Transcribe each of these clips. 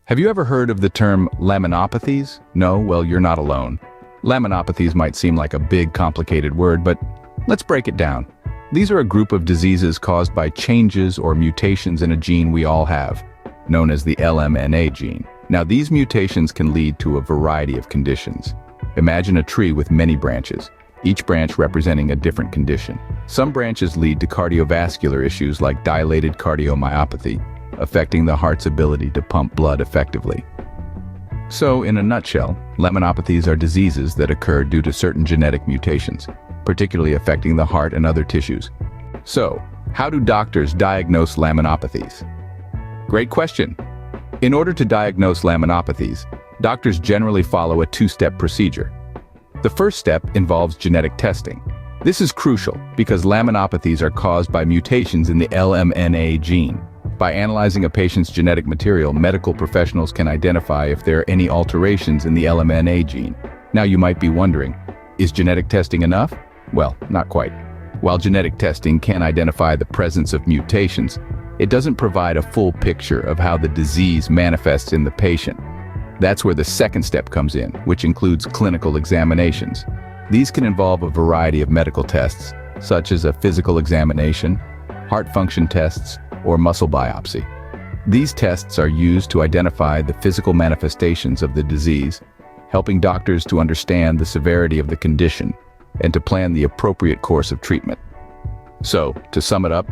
Have you ever heard of the term laminopathies? No? Well, you're not alone. Laminopathies might seem like a big, complicated word, but let's break it down. These are a group of diseases caused by changes or mutations in a gene we all have, known as the LMNA gene. Now, these mutations can lead to a variety of conditions. Imagine a tree with many branches, each branch representing a different condition. Some branches lead to cardiovascular issues like dilated cardiomyopathy, affecting the heart's ability to pump blood effectively. So, in a nutshell, laminopathies are diseases that occur due to certain genetic mutations, particularly affecting the heart and other tissues. So, how do doctors diagnose laminopathies? Great question. In order to diagnose laminopathies, doctors generally follow a two-step procedure. The first step involves genetic testing. This is crucial because laminopathies are caused by mutations in the LMNA gene. By analyzing a patient's genetic material, medical professionals can identify if there are any alterations in the LMNA gene. Now you might be wondering, is genetic testing enough? Well, not quite. While genetic testing can identify the presence of mutations, it doesn't provide a full picture of how the disease manifests in the patient. That's where the second step comes in, which includes clinical examinations. These can involve a variety of medical tests, such as a physical examination, heart function tests, or muscle biopsy. These tests are used to identify the physical manifestations of the disease, helping doctors to understand the severity of the condition and to plan the appropriate course of treatment. So, to sum it up,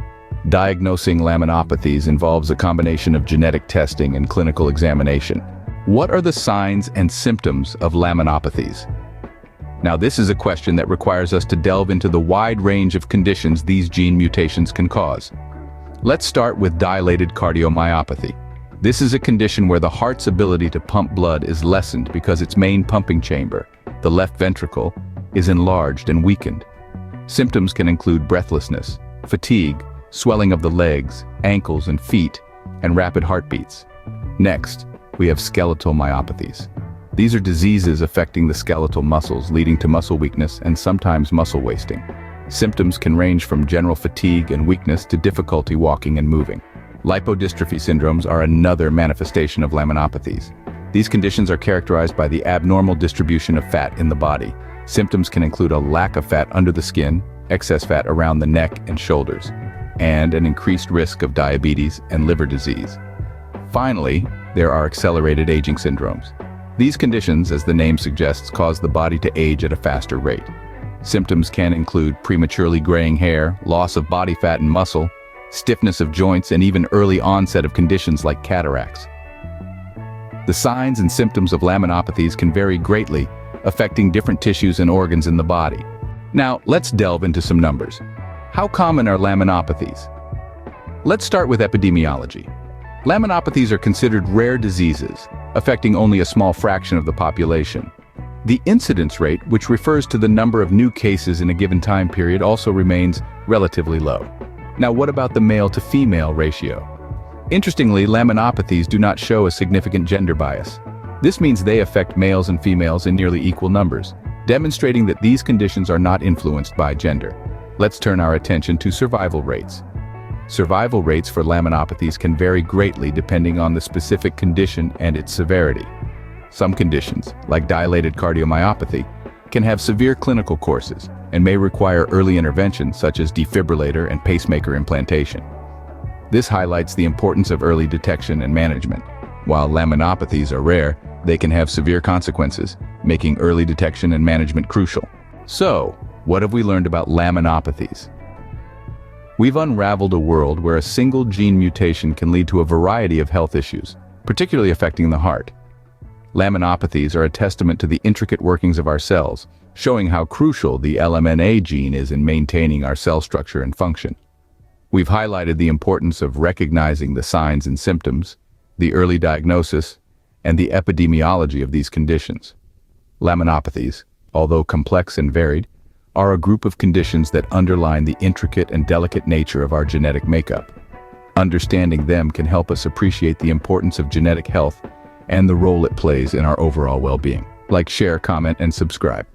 diagnosing laminopathies involves a combination of genetic testing and clinical examination. What are the signs and symptoms of laminopathies? Now, this is a question that requires us to delve into the wide range of conditions these gene mutations can cause. Let's start with dilated cardiomyopathy. This is a condition where the heart's ability to pump blood is lessened because its main pumping chamber, the left ventricle, is enlarged and weakened. Symptoms can include breathlessness, fatigue, swelling of the legs, ankles, and feet, and rapid heartbeats. Next, we have skeletal myopathies. These are diseases affecting the skeletal muscles, leading to muscle weakness and sometimes muscle wasting. Symptoms can range from general fatigue and weakness to difficulty walking and moving. Lipodystrophy syndromes are another manifestation of laminopathies. These conditions are characterized by the abnormal distribution of fat in the body. Symptoms can include a lack of fat under the skin, excess fat around the neck and shoulders, and an increased risk of diabetes and liver disease. Finally, there are accelerated aging syndromes. These conditions, as the name suggests, cause the body to age at a faster rate. Symptoms can include prematurely graying hair, loss of body fat and muscle, stiffness of joints, and even early onset of conditions like cataracts. The signs and symptoms of laminopathies can vary greatly, affecting different tissues and organs in the body. Now, let's delve into some numbers. How common are laminopathies? Let's start with epidemiology. Laminopathies are considered rare diseases, affecting only a small fraction of the population. The incidence rate, which refers to the number of new cases in a given time period, also remains relatively low. Now, what about the male-to-female ratio? Interestingly, laminopathies do not show a significant gender bias. This means they affect males and females in nearly equal numbers, demonstrating that these conditions are not influenced by gender. Let's turn our attention to survival rates. Survival rates for laminopathies can vary greatly depending on the specific condition and its severity. Some conditions, like dilated cardiomyopathy, can have severe clinical courses and may require early intervention such as defibrillator and pacemaker implantation. This highlights the importance of early detection and management. While laminopathies are rare, they can have severe consequences, making early detection and management crucial. So, what have we learned about laminopathies? We've unraveled a world where a single gene mutation can lead to a variety of health issues, particularly affecting the heart. Laminopathies are a testament to the intricate workings of our cells, showing how crucial the LMNA gene is in maintaining our cell structure and function. We've highlighted the importance of recognizing the signs and symptoms, the early diagnosis, and the epidemiology of these conditions. Laminopathies, although complex and varied, are a group of conditions that underline the intricate and delicate nature of our genetic makeup. Understanding them can help us appreciate the importance of genetic health and the role it plays in our overall well-being. Like, share, comment, and subscribe.